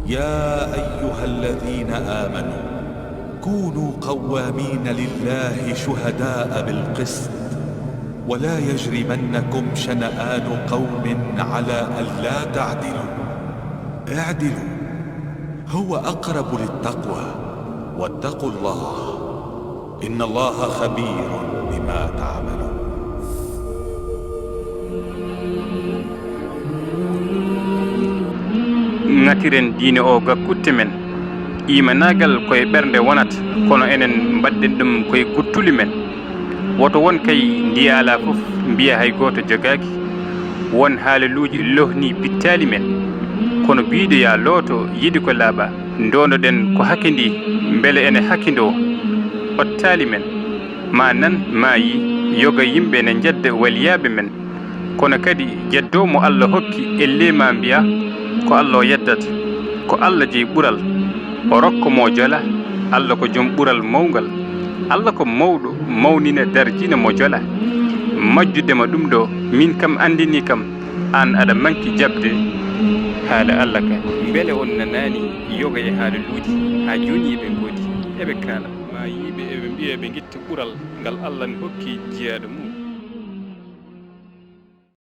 يا أيها الذين آمنوا كونوا قوامين لله شهداء بالقسط ولا يجرمنكم شنآن قوم على ألا تعدلوا اعدلوا هو أقرب للتقوى واتقوا الله إن الله خبير بما تعملون. ngatiren diine o gakkutte men imanagal koye ɓernde wonat kono enen mbadden ɗum koye guttuli men. woto won kay ndiya ala fof mbiya hay goto jogaki, won haalaluji lohni bittali men, kono biido ya looto yiɗi ko laaɓa dondoɗen ko hakke ndi beele ene hakkindo ottali men ma nan ma yi yoga yimɓe ne jedda waliyaɓe men, kono kadi jeddo mo Allah hokki elle ma mbiya ko Allah yeddata ko Allah jeyi ɓural o rokka mo jola. Allah ko joom ɓural mawgal, Allah ko mawɗo mawnina darjina mo jola. majjudema ɗum ɗo min kam andini kam an aɗa manki jabde haala Allah ka beele on nanani yoga e haalaluji ha joni eɓe goodi eɓe kaala ma yiɓe eɓe mbiya ɓe guitta ɓural ngal Allah ne hokki jeyaɗo mum.